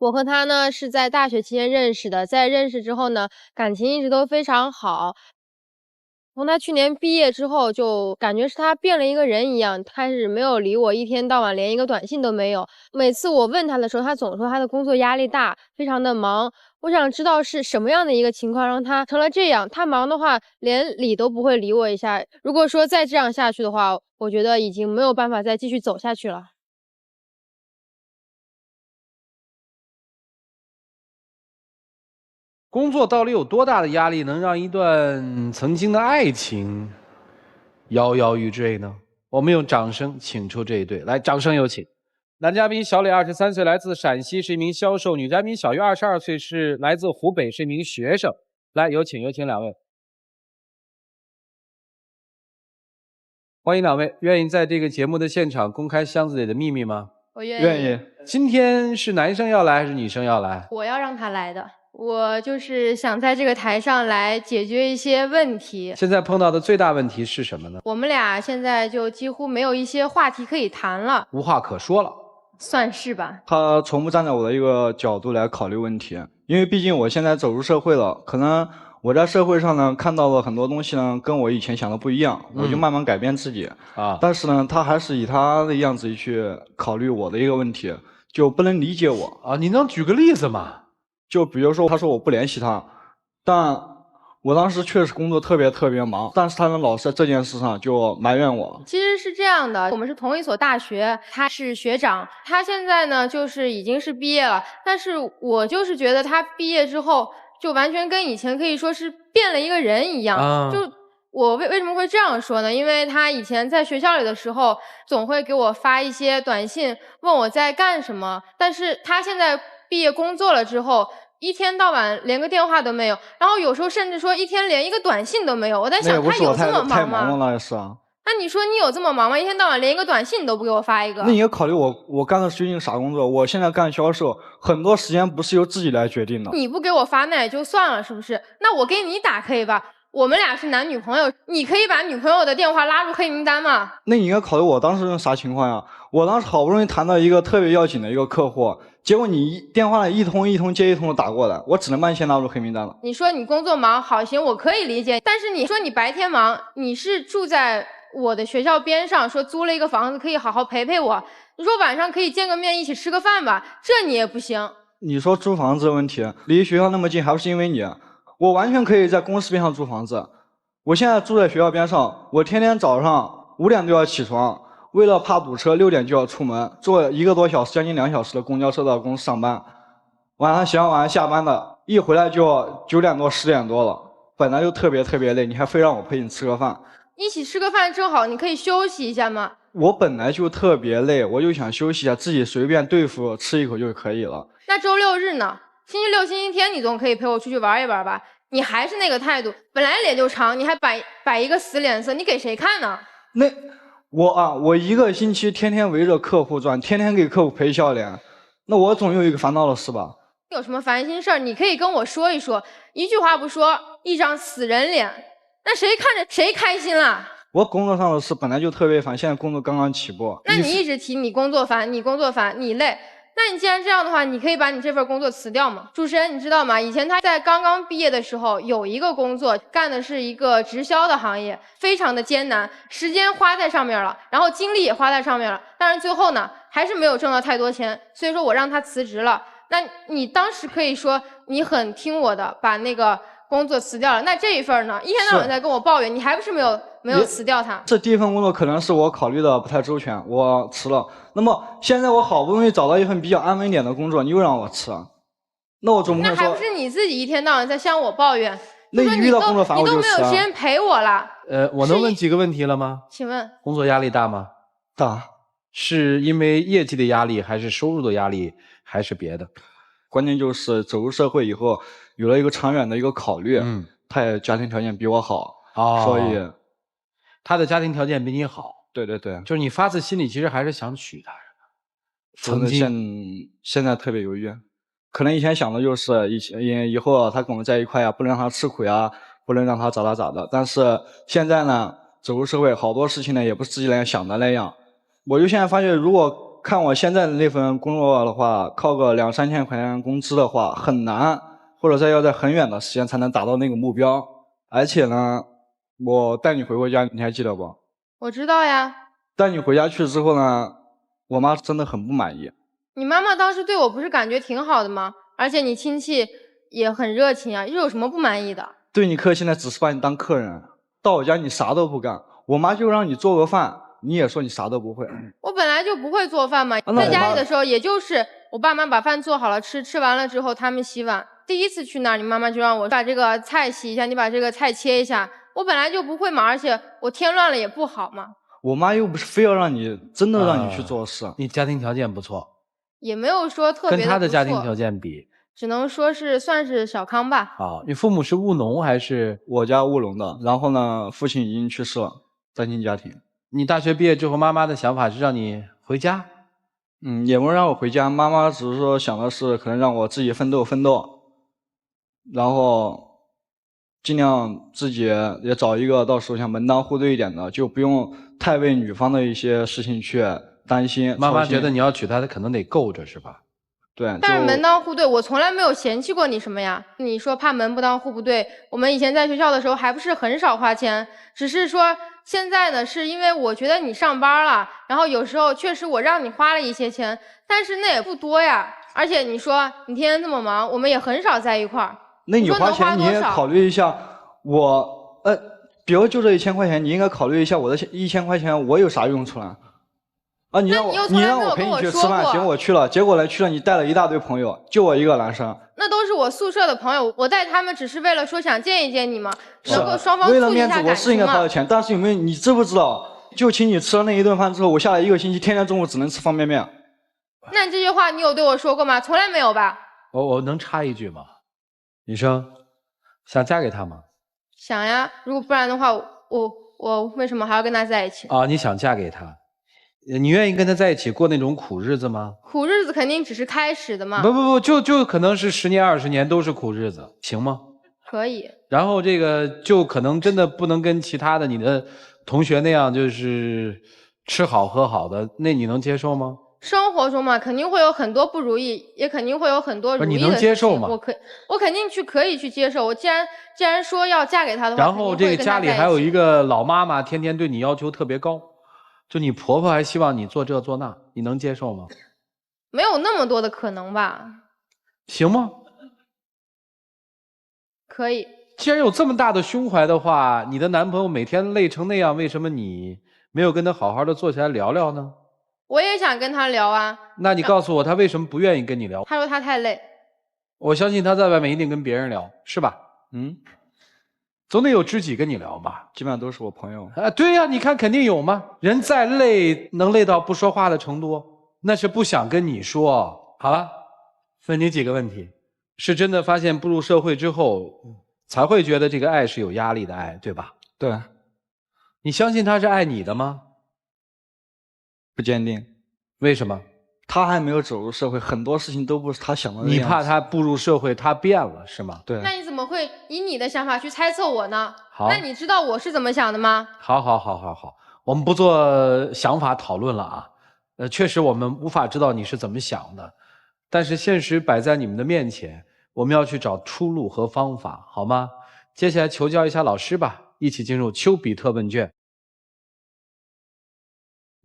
我和他呢是在大学期间认识的，在认识之后呢，感情一直都非常好。从他去年毕业之后，就感觉是他变了一个人一样，开始没有理我，一天到晚连一个短信都没有。每次我问他的时候，他总说他的工作压力大，非常的忙。我想知道是什么样的一个情况让他成了这样。他忙的话，连理都不会理我一下。如果说再这样下去的话，我觉得已经没有办法再继续走下去了。工作到底有多大的压力，能让一段曾经的爱情摇摇欲坠呢？我们用掌声请出这一对，来，掌声有请。男嘉宾小磊，23岁，来自陕西，是一名销售；女嘉宾小玉，22岁，是来自湖北，是一名学生。来，有请两位。欢迎两位，愿意在这个节目的现场公开箱子里的秘密吗？我愿意。愿意。今天是男生要来还是女生要来？我要让他来的。我就是想在这个台上来解决一些问题。现在碰到的最大问题是什么呢？我们俩现在就几乎没有一些话题可以谈了。无话可说了。算是吧。他从不站在我的一个角度来考虑问题，因为毕竟我现在走入社会了，可能我在社会上呢看到了很多东西呢，跟我以前想的不一样，我就慢慢改变自己啊。但是呢，他还是以他的样子去考虑我的一个问题，就不能理解我啊。你能举个例子吗？就比如说，他说我不联系他，但我当时确实工作特别忙，但是他呢老是在这件事上就埋怨我。其实是这样的，我们是同一所大学，他是学长，他现在呢就是已经是毕业了，但是我就是觉得他毕业之后就完全跟以前可以说是变了一个人一样。就我为什么会这样说呢？因为他以前在学校里的时候，总会给我发一些短信，问我在干什么，但是他现在毕业工作了之后，一天到晚连个电话都没有，然后有时候甚至说一天连一个短信都没有。我在想，他有这么忙吗？太忙了，是啊。那你说你有这么忙吗？一天到晚连一个短信都不给我发一个？那你要考虑我干的究竟啥工作？我现在干销售，很多时间不是由自己来决定的。你不给我发那也就算了，是不是？那我给你打可以吧？我们俩是男女朋友，你可以把女朋友的电话拉入黑名单吗？那你应该考虑我当时是啥情况呀？我当时好不容易谈到一个特别要紧的一个客户，结果你电话一通接一通的打过来，我只能把你先拉入黑名单了。你说你工作忙，好行，我可以理解。但是你说你白天忙，你是住在我的学校边上，说租了一个房子可以好好陪陪我。你说晚上可以见个面，一起吃个饭吧，这你也不行。你说租房子的问题，离学校那么近，还不是因为你？我完全可以在公司边上租房子。我现在住在学校边上，我天天早上5点就要起床，为了怕堵车，6点就要出门，坐1个多小时，将近2小时的公交车到公司上班。晚上下班的，一回来就9点多10点多了，本来就特别累，你还非让我陪你吃个饭。一起吃个饭正好，你可以休息一下嘛。我本来就特别累，我就想休息一下，自己随便对付吃一口就可以了。那周六日呢？星期六、星期天你总可以陪我出去玩一玩吧？你还是那个态度，本来脸就长，你还摆一个死脸色，你给谁看呢？那我1个星期天天围着客户转，天天给客户陪笑脸，那我总有一个烦恼的事吧？有什么烦心事儿，你可以跟我说一说，一句话不说，一张死人脸，那谁看着谁开心啦？我工作上的事本来就特别烦，现在工作刚刚起步。那你一直提你工作烦，你累。那你既然这样的话，你可以把你这份工作辞掉吗？主持人，你知道吗？以前他在刚刚毕业的时候，有一个工作干的是一个直销的行业，非常的艰难，时间花在上面了，然后精力也花在上面了，但是最后呢，还是没有挣到太多钱，所以说我让他辞职了。那你当时可以说你很听我的，把那个工作辞掉了。那这一份呢，一天到晚在跟我抱怨，你还不是没有辞掉它？这第一份工作可能是我考虑的不太周全，我辞了。那么现在我好不容易找到一份比较安稳点的工作，你又让我辞，那我总不能说。那还不是你自己一天到晚在向我抱怨？那你遇到工作烦我就辞啊。你都没有时间陪我了。我能问几个问题了吗？请问。工作压力大吗？大。是因为业绩的压力，还是收入的压力，还是别的？关键就是走入社会以后，有了一个长远的一个考虑。他也家庭条件比我好，所以他的家庭条件比你好。对，就是你发自心里其实还是想娶她。曾经现在特别犹豫，可能以前想的就是以后他跟我在一块呀，不能让他吃苦呀，不能让他咋的。但是现在呢，走入社会，好多事情呢也不是自己来想的那样。我就现在发现，如果看我现在的那份工作的话，靠个2、3千块钱工资的话很难，或者要在很远的时间才能达到那个目标。而且呢，我带你回过家，你还记得不？我知道呀。带你回家去之后呢，我妈真的很不满意。你妈妈当时对我不是感觉挺好的吗？而且你亲戚也很热情啊，又有什么不满意的？对你客气呢，只是把你当客人。到我家你啥都不干，我妈就让你做个饭，你也说你啥都不会。我本来就不会做饭嘛，在家里的时候也就是我爸妈把饭做好了吃，吃完了之后他们洗碗。第一次去那儿，你妈妈就让我把这个菜洗一下，你把这个菜切一下。我本来就不会嘛，而且我添乱了也不好嘛。我妈又不是非要让你真的让你去做事。你家庭条件不错，也没有说特别的不错，跟他的家庭条件比，只能说是算是小康吧。你父母是务农还是？我家务农的，然后呢，父亲已经去世了，单亲家庭。你大学毕业之后，妈妈的想法是让你回家？也没有让我回家，妈妈只是说想的是可能让我自己奋斗奋斗，然后尽量自己也找一个到时候想门当户对一点的，就不用太为女方的一些事情去担心。妈妈觉得你要娶她，她可能得够着是吧？对。但是门当户对，我从来没有嫌弃过你什么呀。你说怕门不当户不对，我们以前在学校的时候还不是很少花钱，只是说现在呢，是因为我觉得你上班了，然后有时候确实我让你花了一些钱，但是那也不多呀。而且你说你天天这么忙，我们也很少在一块儿。那你花钱你也考虑一下我，比如就这1000块钱，你应该考虑一下我的1000块钱我有啥用处呢？你让我陪你去吃饭，行，我去了，结果呢去了，你带了一大堆朋友，就我一个男生。那都是我宿舍的朋友，我带他们只是为了说想见一见你嘛，能够双方为了面子，促进一下感情嘛。我是应该花的钱，但是有没有你知不知道？就请你吃了那一顿饭之后，我下来1个星期，天天中午只能吃方便面。那你这句话你有对我说过吗？从来没有吧。我能插一句吗？女生想嫁给他吗？想呀，如果不然的话，我为什么还要跟他在一起？你想嫁给他，你愿意跟他在一起过那种苦日子吗？苦日子肯定只是开始的嘛。不，就可能是10年20年都是苦日子，行吗？可以。然后这个就可能真的不能跟其他的你的同学那样，就是吃好喝好的，那你能接受吗？生活中嘛，肯定会有很多不如意，也肯定会有很多如意的事情。你能接受吗？我肯定可以去接受。我既然说要嫁给他的话，然后这个家里还有一个老妈妈，天天对你要求特别高，就你婆婆还希望你做这做那，你能接受吗？没有那么多的可能吧？行吗？可以。既然有这么大的胸怀的话，你的男朋友每天累成那样，为什么你没有跟他好好的坐下来聊聊呢？我也想跟他聊啊。那你告诉我他为什么不愿意跟你聊？他说他太累。我相信他在外面一定跟别人聊，是吧？总得有知己跟你聊吧？基本上都是我朋友。对呀，你看肯定有吗？人再累，能累到不说话的程度，那是不想跟你说。好了，问你几个问题，是真的发现步入社会之后，才会觉得这个爱是有压力的爱，对吧？对。你相信他是爱你的吗？不坚定。为什么？他还没有走入社会，很多事情都不是他想的那样子。你怕他步入社会，他变了是吗？对。那你怎么会以你的想法去猜测我呢？好，那你知道我是怎么想的吗？好，我们不做想法讨论了啊。确实我们无法知道你是怎么想的，但是现实摆在你们的面前，我们要去找出路和方法，好吗？接下来求教一下老师吧，一起进入丘比特问卷。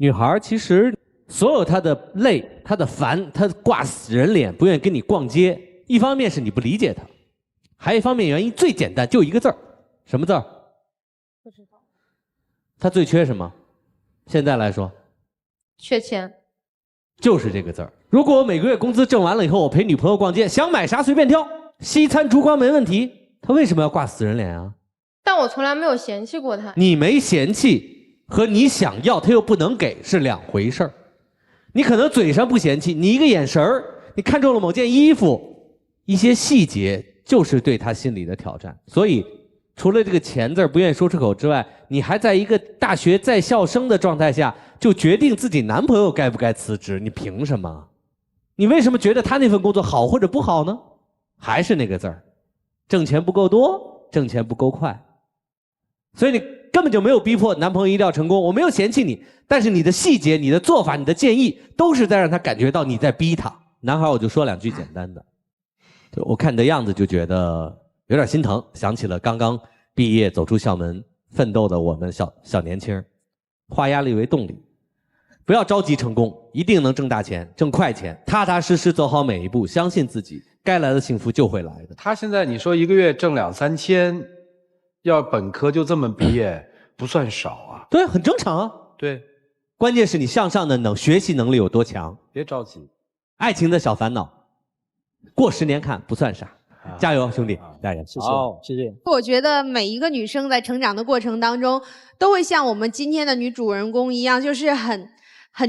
女孩其实所有她的累、她的烦、她挂死人脸，不愿意跟你逛街，一方面是你不理解她，还有一方面原因最简单，就一个字儿，什么字儿？不知道。她最缺什么？现在来说，缺钱。就是这个字儿。如果我每个月工资挣完了以后，我陪女朋友逛街，想买啥随便挑，西餐烛光没问题，她为什么要挂死人脸啊？但我从来没有嫌弃过她。你没嫌弃。和你想要他又不能给是两回事儿，你可能嘴上不嫌弃，你一个眼神儿，你看中了某件衣服，一些细节就是对他心里的挑战。所以，除了这个钱字不愿意说出口之外，你还在一个大学在校生的状态下，就决定自己男朋友该不该辞职，你凭什么？你为什么觉得他那份工作好或者不好呢？还是那个字儿，挣钱不够多，挣钱不够快。所以你根本就没有逼迫男朋友一定要成功，我没有嫌弃你，但是你的细节、你的做法、你的建议，都是在让他感觉到你在逼他。男孩，我就说2句简单的，我看你的样子就觉得有点心疼，想起了刚刚毕业走出校门奋斗的我们小年轻，化压力为动力，不要着急成功，一定能挣大钱、挣快钱，踏踏实实走好每一步，相信自己，该来的幸福就会来的。他现在你说1个月挣2、3千，要本科就这么毕业，不算少啊。对，很正常啊。对，关键是你向上的学习能力有多强。别着急，爱情的小烦恼，过10年看不算啥。加油，兄弟！加油！谢谢，谢谢。我觉得每一个女生在成长的过程当中，都会像我们今天的女主人公一样，就是很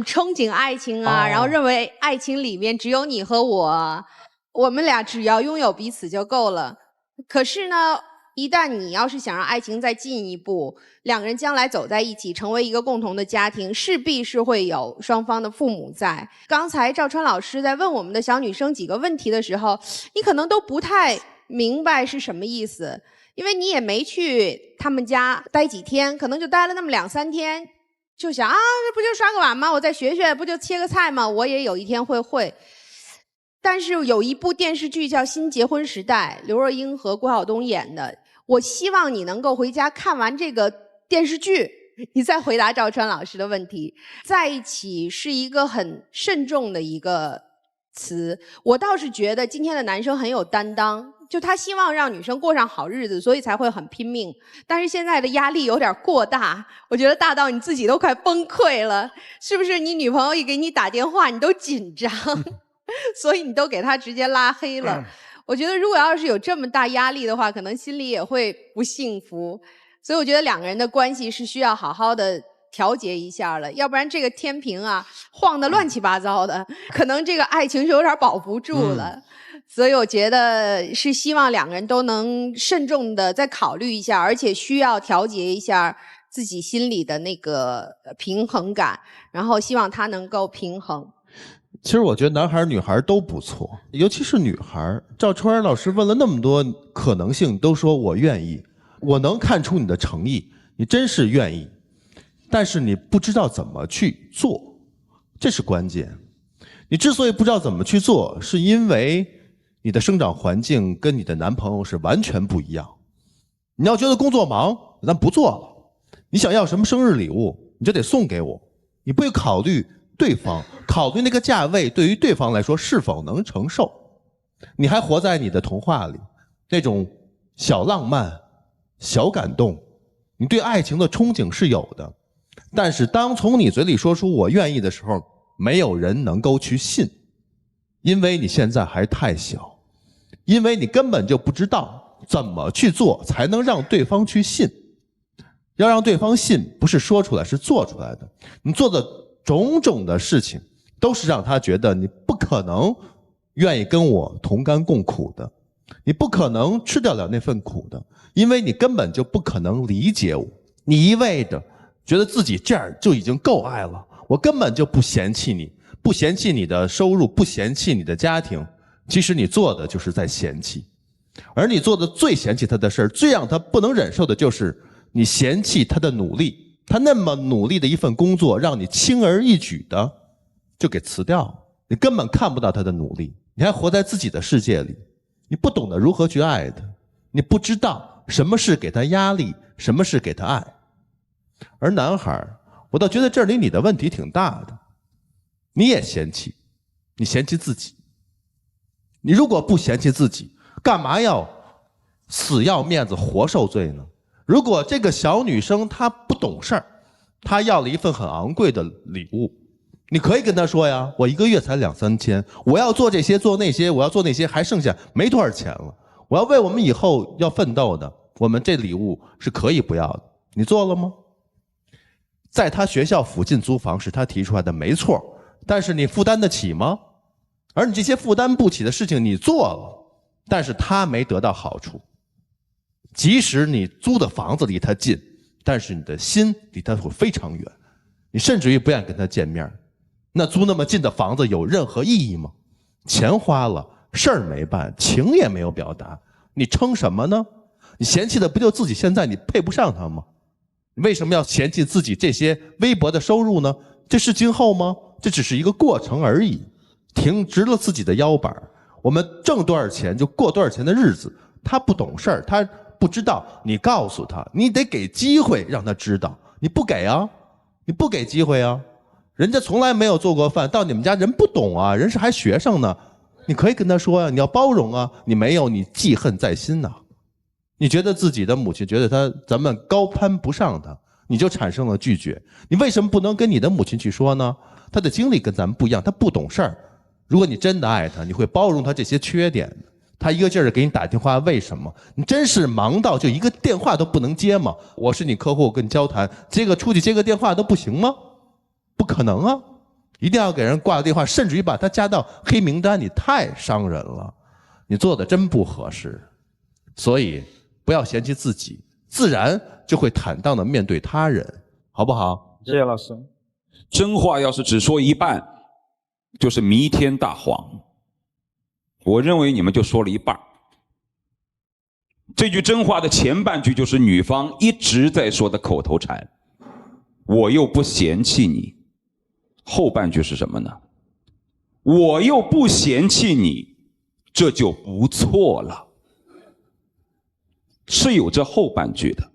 憧憬爱情啊，然后认为爱情里面只有你和我们俩只要拥有彼此就够了。可是呢，一旦你要是想让爱情再进一步，2个人将来走在一起，成为一个共同的家庭，势必是会有双方的父母在。刚才赵川老师在问我们的小女生几个问题的时候，你可能都不太明白是什么意思，因为你也没去他们家待几天，可能就待了那么2、3天，就想啊，这不就刷个碗吗？我再学学，不就切个菜吗？我也有一天会。但是有一部电视剧叫《新结婚时代》，刘若英和郭晓东演的。我希望你能够回家看完这个电视剧，你再回答赵川老师的问题。在一起是一个很慎重的一个词，我倒是觉得今天的男生很有担当，就他希望让女生过上好日子，所以才会很拼命。但是现在的压力有点过大，我觉得大到你自己都快崩溃了，是不是？你女朋友一给你打电话，你都紧张，所以你都给他直接拉黑了。我觉得如果要是有这么大压力的话，可能心里也会不幸福。所以我觉得2个人的关系是需要好好的调节一下了，要不然这个天平啊晃得乱七八糟的，可能这个爱情是有点保不住了。所以我觉得是希望2个人都能慎重的再考虑一下，而且需要调节一下自己心里的那个平衡感，然后希望他能够平衡。其实我觉得男孩女孩都不错，尤其是女孩。赵川老师问了那么多可能性，都说我愿意，我能看出你的诚意，你真是愿意，但是你不知道怎么去做，这是关键。你之所以不知道怎么去做，是因为你的生长环境跟你的男朋友是完全不一样。你要觉得工作忙，咱不做了。你想要什么生日礼物，你就得送给我，你不会考虑对方，考虑那个价位对于对方来说是否能承受。你还活在你的童话里，那种小浪漫、小感动，你对爱情的憧憬是有的，但是当从你嘴里说出我愿意的时候，没有人能够去信，因为你现在还太小，因为你根本就不知道怎么去做才能让对方去信。要让对方信，不是说出来，是做出来的。你做的种种的事情都是让他觉得你不可能愿意跟我同甘共苦的，你不可能吃掉了那份苦的，因为你根本就不可能理解我。你一味的觉得自己这样就已经够爱了，我根本就不嫌弃你，不嫌弃你的收入，不嫌弃你的家庭，其实你做的就是在嫌弃。而你做的最嫌弃他的事儿，最让他不能忍受的就是你嫌弃他的努力。他那么努力的一份工作，让你轻而易举的就给辞掉了，你根本看不到他的努力，你还活在自己的世界里，你不懂得如何去爱他，你不知道什么是给他压力，什么是给他爱。而男孩，我倒觉得这里你的问题挺大的，你也嫌弃，你嫌弃自己。你如果不嫌弃自己，干嘛要死要面子活受罪呢？如果这个小女生她不懂事儿，她要了一份很昂贵的礼物，你可以跟她说呀，我1个月才2、3千，我要做这些做那些，我要做那些，还剩下没多少钱了，我要为我们以后要奋斗的，我们这礼物是可以不要的。你做了吗？在她学校附近租房是她提出来的，没错，但是你负担得起吗？而你这些负担不起的事情你做了，但是她没得到好处。即使你租的房子离他近，但是你的心离他会非常远，你甚至于不愿跟他见面。那租那么近的房子有任何意义吗？钱花了，事儿没办，情也没有表达，你撑什么呢？你嫌弃的不就自己现在你配不上他吗？你为什么要嫌弃自己这些微薄的收入呢？这是今后吗？这只是一个过程而已。挺直了自己的腰板，我们挣多少钱就过多少钱的日子。他不懂事儿，他不知道，你告诉他，你得给机会让他知道。你不给啊，你不给机会啊。人家从来没有做过饭，到你们家人不懂啊，人是还学生呢。你可以跟他说啊，你要包容啊。你没有，你记恨在心呐。你觉得自己的母亲觉得咱们高攀不上他，你就产生了拒绝。你为什么不能跟你的母亲去说呢？她的经历跟咱们不一样，她不懂事儿。如果你真的爱她，你会包容她这些缺点。她一个劲儿给你打电话，为什么？你真是忙到就一个电话都不能接吗？我是你客户，跟你交谈，出去接个电话都不行吗？不可能啊！一定要给人挂个电话，甚至于把他加到黑名单，你太伤人了，你做的真不合适。所以不要嫌弃自己，自然就会坦荡的面对他人，好不好？谢谢老师。真话要是只说一半，就是弥天大谎。我认为你们就说了一半。这句真话的前半句就是女方一直在说的口头禅，我又不嫌弃你。后半句是什么呢？我又不嫌弃你，这就不错了。是有这后半句的。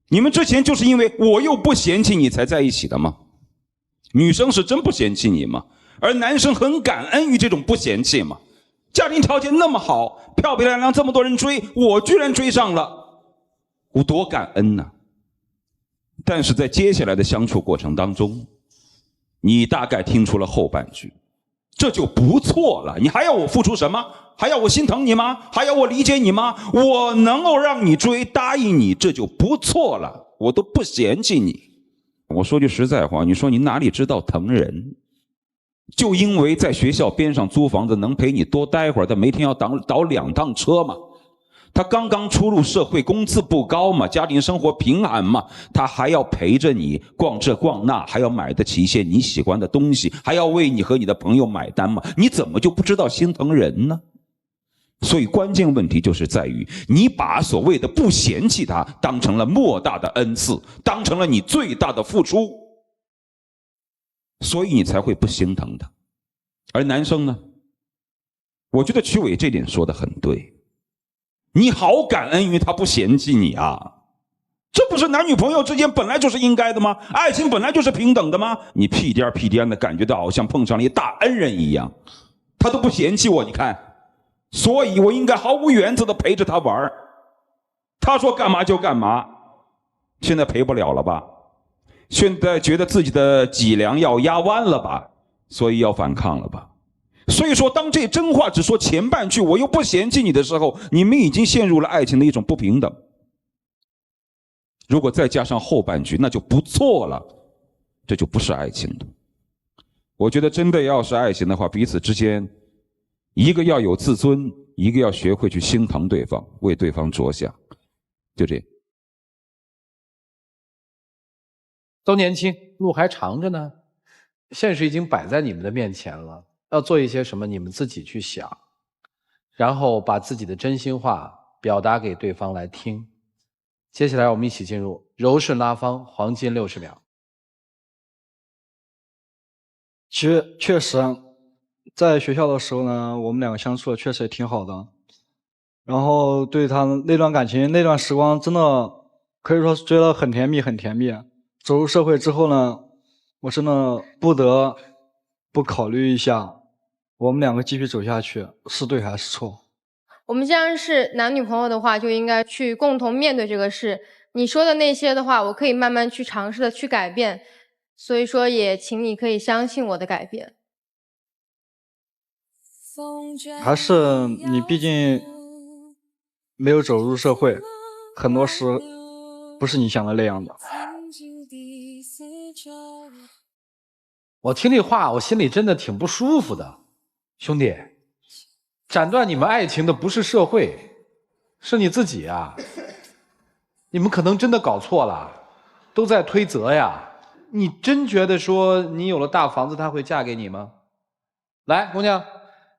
你们之前就是因为我又不嫌弃你才在一起的吗？女生是真不嫌弃你吗？而男生很感恩于这种不嫌弃吗？家庭条件那么好，漂漂亮亮这么多人追，我居然追上了，我多感恩呢。但是在接下来的相处过程当中，你大概听出了后半句，这就不错了。你还要我付出什么？还要我心疼你吗？还要我理解你吗？我能够让你追，答应你，这就不错了。我都不嫌弃你。我说句实在话，你说你哪里知道疼人？就因为在学校边上租房子能陪你多待会儿，他每天要倒2趟车嘛。他刚刚出入社会，工资不高嘛，家庭生活贫寒嘛，他还要陪着你逛这逛那，还要买得起一些你喜欢的东西，还要为你和你的朋友买单嘛，你怎么就不知道心疼人呢？所以关键问题就是在于，你把所谓的不嫌弃他当成了莫大的恩赐，当成了你最大的付出，所以你才会不心疼他。而男生呢，我觉得曲伟这点说得很对。你好感恩于他不嫌弃你啊，这不是男女朋友之间本来就是应该的吗？爱情本来就是平等的吗？你屁颠屁颠的感觉到好像碰上了一大恩人一样，他都不嫌弃我，你看，所以我应该毫无原则的陪着他玩，他说干嘛就干嘛。现在陪不了了吧？现在觉得自己的脊梁要压弯了吧？所以要反抗了吧？所以说，当这真话只说前半句我又不嫌弃你的时候，你们已经陷入了爱情的一种不平等。如果再加上后半句，那就不错了，这就不是爱情了。我觉得真的要是爱情的话，彼此之间一个要有自尊，一个要学会去心疼对方，为对方着想，就这样。都年轻，路还长着呢，现实已经摆在你们的面前了。要做一些什么，你们自己去想，然后把自己的真心话表达给对方来听。接下来我们一起进入柔顺拉芳黄金60秒。确实，在学校的时候呢，我们两个相处的确实也挺好的。然后对他那段感情、那段时光，真的可以说追得很甜蜜，很甜蜜。走入社会之后呢，我真的不得不考虑一下，我们两个继续走下去是对还是错。我们既然是男女朋友的话，就应该去共同面对这个事。你说的那些的话，我可以慢慢去尝试的去改变，所以说也请你可以相信我的改变。还是你毕竟没有走入社会，很多事不是你想的那样的。我听这话，我心里真的挺不舒服的。兄弟，斩断你们爱情的不是社会，是你自己啊。你们可能真的搞错了，都在推责呀。你真觉得说你有了大房子他会嫁给你吗？来，姑娘，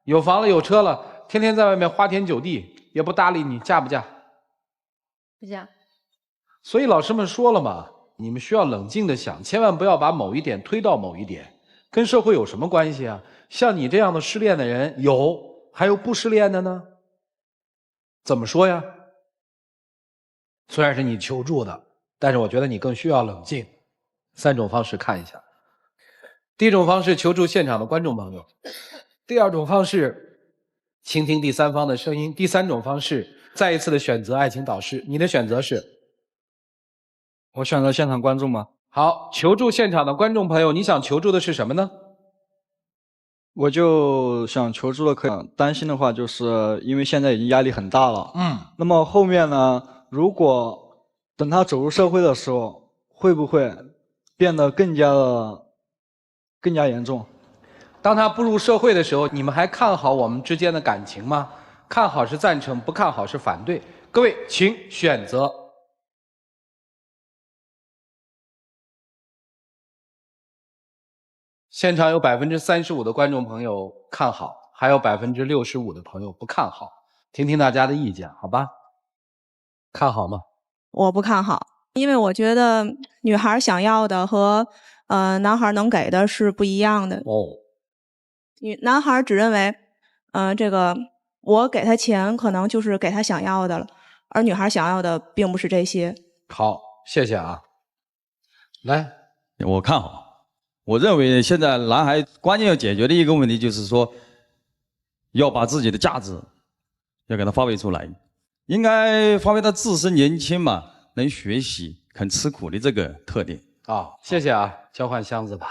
有房了有车了，天天在外面花天酒地，也不搭理你，嫁不嫁？不嫁。所以老师们说了嘛，你们需要冷静的想，千万不要把某一点推到某一点，跟社会有什么关系啊？像你这样的失恋的人有，还有不失恋的呢？怎么说呀？虽然是你求助的，但是我觉得你更需要冷静。3种方式看一下。第一种方式，求助现场的观众朋友；第二种方式，倾听第三方的声音；第三种方式，再一次的选择爱情导师。你的选择是？我选择现场观众吗？好，求助现场的观众朋友，你想求助的是什么呢？我就想求助的担心的话，就是因为现在已经压力很大了。那么后面呢，如果等他走入社会的时候，会不会变得更加严重？当他步入社会的时候，你们还看好我们之间的感情吗？看好是赞成，不看好是反对。各位，请选择。现场有35%的观众朋友看好，还有65%的朋友不看好，听听大家的意见，好吧？看好吗？我不看好，因为我觉得女孩想要的和男孩能给的是不一样的。男孩只认为，这个我给他钱可能就是给他想要的了，而女孩想要的并不是这些。好，谢谢啊。来，我看好。我认为现在男孩关键要解决的一个问题就是说，要把自己的价值要给他发挥出来，应该发挥他自身年轻嘛，能学习、肯吃苦的这个特点。好，谢谢啊，交换箱子吧。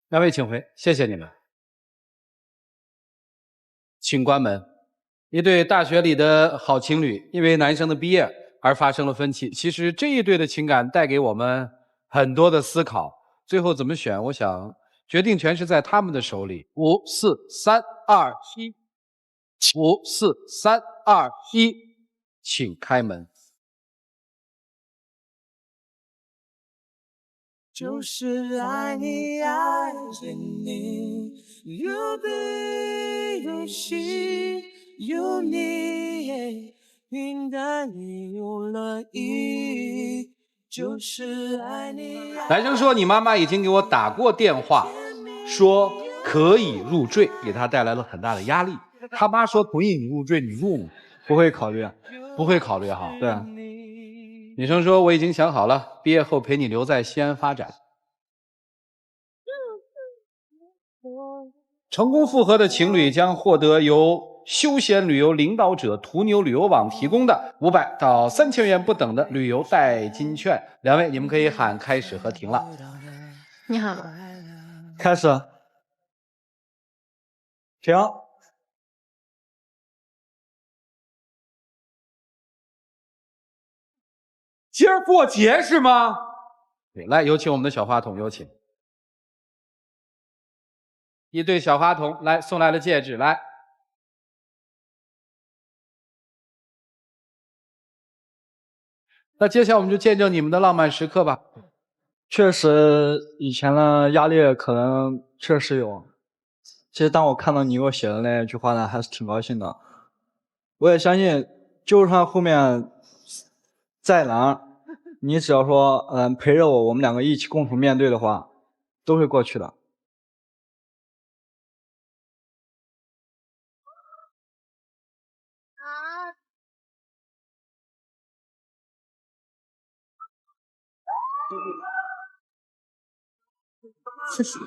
两位请回，谢谢你们。请关门。一对大学里的好情侣，因为男生的毕业而发生了分歧。其实这一对的情感带给我们很多的思考。最后怎么选，我想决定权是在他们的手里。5、4、3、2、1，5、4、3、2、1，请开门。就是爱你，爱着你，有悲有喜，有你，平淡里有了意义。就是爱你。男生说：“你妈妈已经给我打过电话，说可以入赘，给他带来了很大的压力。他妈说同意你入赘，你入吗？不会考虑，不会考虑哈。对啊。女生说：“我已经想好了，毕业后陪你留在西安发展。”成功复合的情侣将获得由休闲旅游领导者途牛旅游网提供的500到3000元不等的旅游代金券。两位，你们可以喊开始和停了。你好，开始，停。今儿过节是吗？对，来，有请我们的小花筒，有请。一对小花童来送来了戒指，来。那接下来我们就见证你们的浪漫时刻吧。确实，以前的压力可能确实有。其实当我看到你给我写的那句话呢，还是挺高兴的。我也相信，就算后面再难，你只要说陪着我，我们两个一起共同面对的话，都会过去的。谢谢。